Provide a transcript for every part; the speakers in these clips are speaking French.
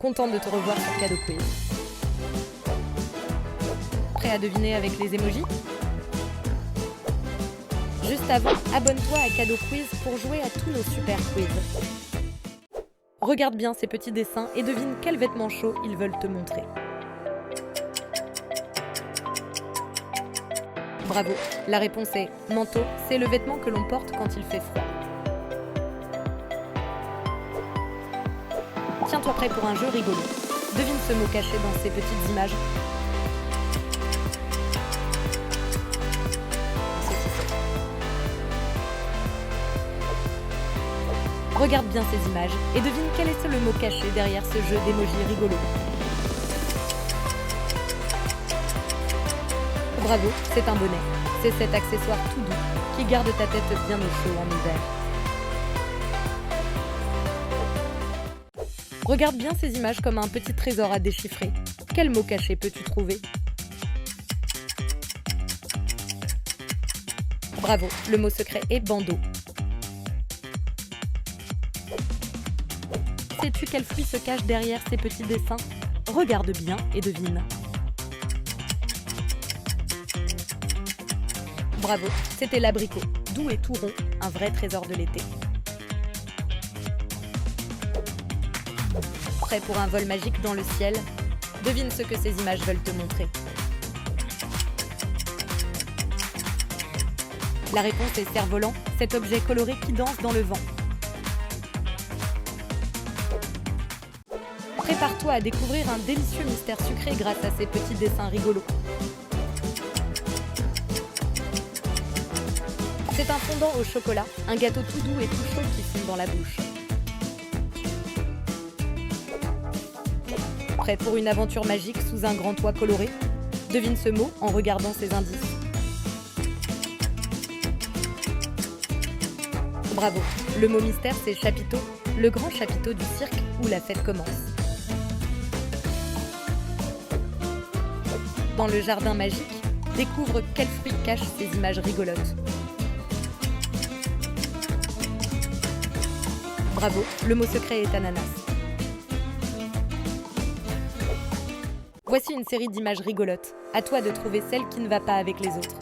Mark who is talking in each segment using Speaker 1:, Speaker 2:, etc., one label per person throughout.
Speaker 1: Content de te revoir sur Cadeau Quiz. Prêt à deviner avec les emojis? Juste avant, abonne-toi à Cadeau Quiz pour jouer à tous nos super quiz. Regarde bien ces petits dessins et devine quels vêtements chauds ils veulent te montrer. Bravo, la réponse est manteau, c'est le vêtement que l'on porte quand il fait froid. Tiens-toi prêt pour un jeu rigolo. Devine ce mot caché dans ces petites images. Regarde bien ces images et devine quel est le mot caché derrière ce jeu d'émojis rigolo. Bravo, c'est un bonnet. C'est cet accessoire tout doux qui garde ta tête bien au chaud en hiver. Regarde bien ces images comme un petit trésor à déchiffrer. Quel mot caché peux-tu trouver? Bravo, le mot secret est bandeau. Sais-tu quel fruit se cache derrière ces petits dessins? Regarde bien et devine. Bravo, c'était l'abricot, doux et tout rond, un vrai trésor de l'été. Prêt pour un vol magique dans le ciel? Devine ce que ces images veulent te montrer. La réponse est cerf-volant, cet objet coloré qui danse dans le vent. Prépare-toi à découvrir un délicieux mystère sucré grâce à ces petits dessins rigolos. C'est un fondant au chocolat, un gâteau tout doux et tout chaud qui fond dans la bouche. Prêt pour une aventure magique sous un grand toit coloré? Devine ce mot en regardant ces indices. Bravo, le mot mystère c'est chapiteau, le grand chapiteau du cirque où la fête commence. Dans le jardin magique, découvre quels fruits cachent ces images rigolotes. Bravo, le mot secret est ananas. Voici une série d'images rigolotes. À toi de trouver celle qui ne va pas avec les autres.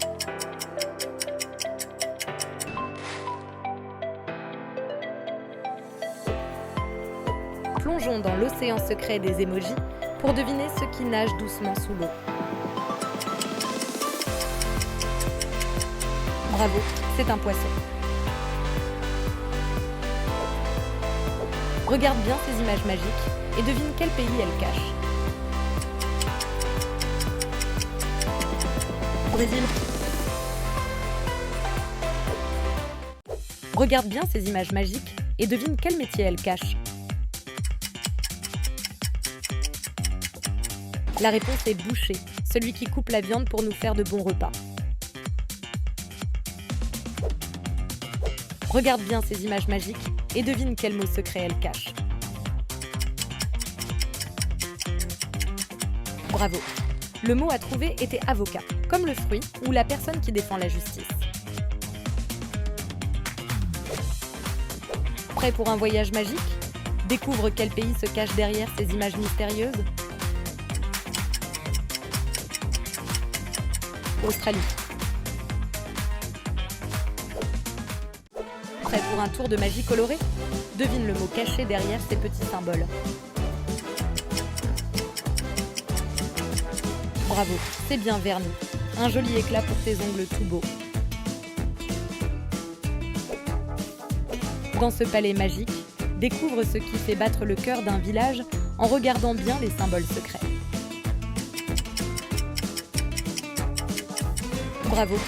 Speaker 1: Plongeons dans l'océan secret des émojis pour deviner ceux qui nagent doucement sous l'eau. Bravo, c'est un poisson. Regarde bien ces images magiques et devine quel pays elles cachent. Brésil. Regarde bien ces images magiques et devine quel métier elles cachent. La réponse est boucher, celui qui coupe la viande pour nous faire de bons repas. Regarde bien ces images magiques et devine quel mot secret elles cachent. Bravo! Le mot à trouver était avocat, comme le fruit ou la personne qui défend la justice. Prêt pour un voyage magique? Découvre quel pays se cache derrière ces images mystérieuses. Australie. Prêt pour un tour de magie colorée? Devine le mot caché derrière ces petits symboles. Bravo, c'est bien verni. Un joli éclat pour tes ongles tout beaux. Dans ce palais magique, découvre ce qui fait battre le cœur d'un village en regardant bien les symboles secrets. Bravo!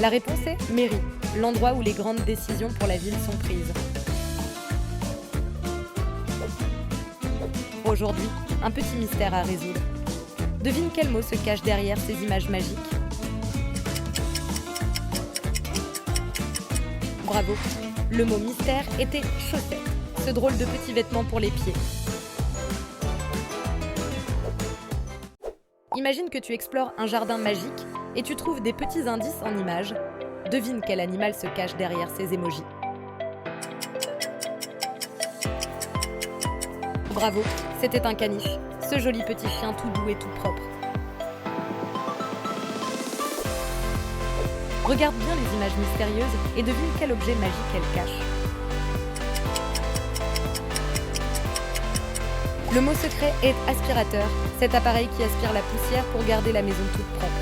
Speaker 1: La réponse est mairie, l'endroit où les grandes décisions pour la ville sont prises. Aujourd'hui, un petit mystère à résoudre. Devine quel mot se cache derrière ces images magiques. Bravo! Le mot mystère était chaussettes, ce drôle de petit vêtement pour les pieds. Imagine que tu explores un jardin magique et tu trouves des petits indices en images. Devine quel animal se cache derrière ces émojis. Bravo, C'était un caniche, ce joli petit chien tout doux et tout propre. Regarde bien les images mystérieuses et devine quel objet magique elle cache. Le mot secret est aspirateur, cet appareil qui aspire la poussière pour garder la maison toute propre.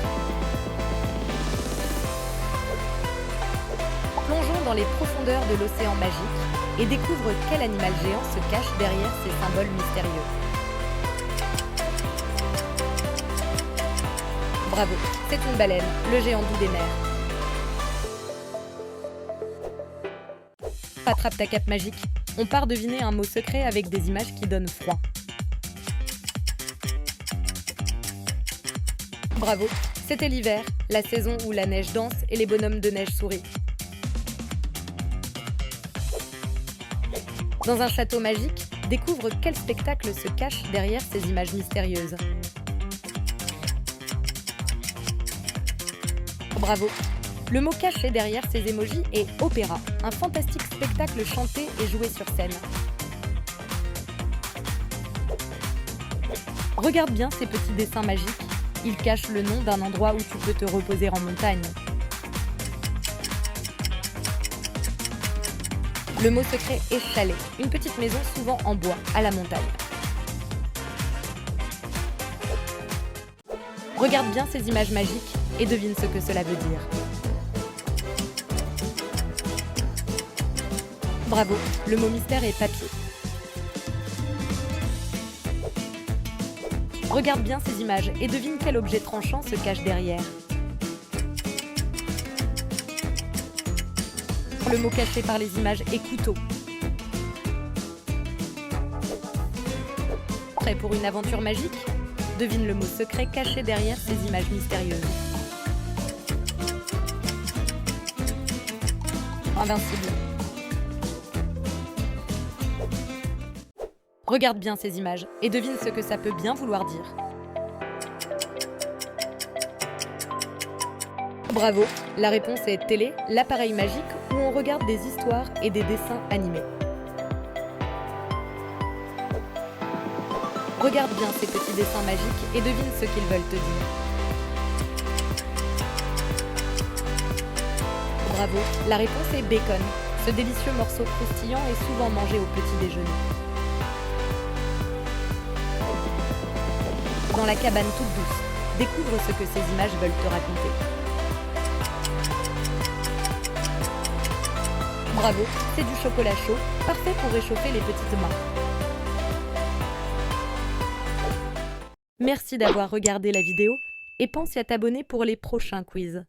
Speaker 1: Plongeons dans les profondeurs de l'océan magique et découvre quel animal géant se cache derrière ces symboles mystérieux. Bravo, c'est une baleine, le géant doux des mers. Attrape ta cape magique, on part deviner un mot secret avec des images qui donnent froid. Bravo, c'était l'hiver, la saison où la neige danse et les bonhommes de neige sourient. Dans un château magique, découvre quel spectacle se cache derrière ces images mystérieuses. Bravo! Le mot caché derrière ces émojis est opéra, un fantastique spectacle chanté et joué sur scène. Regarde bien ces petits dessins magiques. Ils cachent le nom d'un endroit où tu peux te reposer en montagne. Le mot secret est chalet, une petite maison souvent en bois, à la montagne. Regarde bien ces images magiques et devine ce que cela veut dire. Bravo, le mot mystère est papier. Regarde bien ces images et devine quel objet tranchant se cache derrière. Le mot caché par les images est couteau. Prêt pour une aventure magique? Devine le mot secret caché derrière ces images mystérieuses. Invincible. Regarde bien ces images et devine ce que ça peut bien vouloir dire. Bravo, la réponse est télé, l'appareil magique où on regarde des histoires et des dessins animés. Regarde bien ces petits dessins magiques et devine ce qu'ils veulent te dire. Bravo, la réponse est bacon. Ce délicieux morceau croustillant est souvent mangé au petit déjeuner. Dans la cabane toute douce, découvre ce que ces images veulent te raconter. Bravo, c'est du chocolat chaud, parfait pour réchauffer les petites mains. Merci d'avoir regardé la vidéo et pense à t'abonner pour les prochains quiz.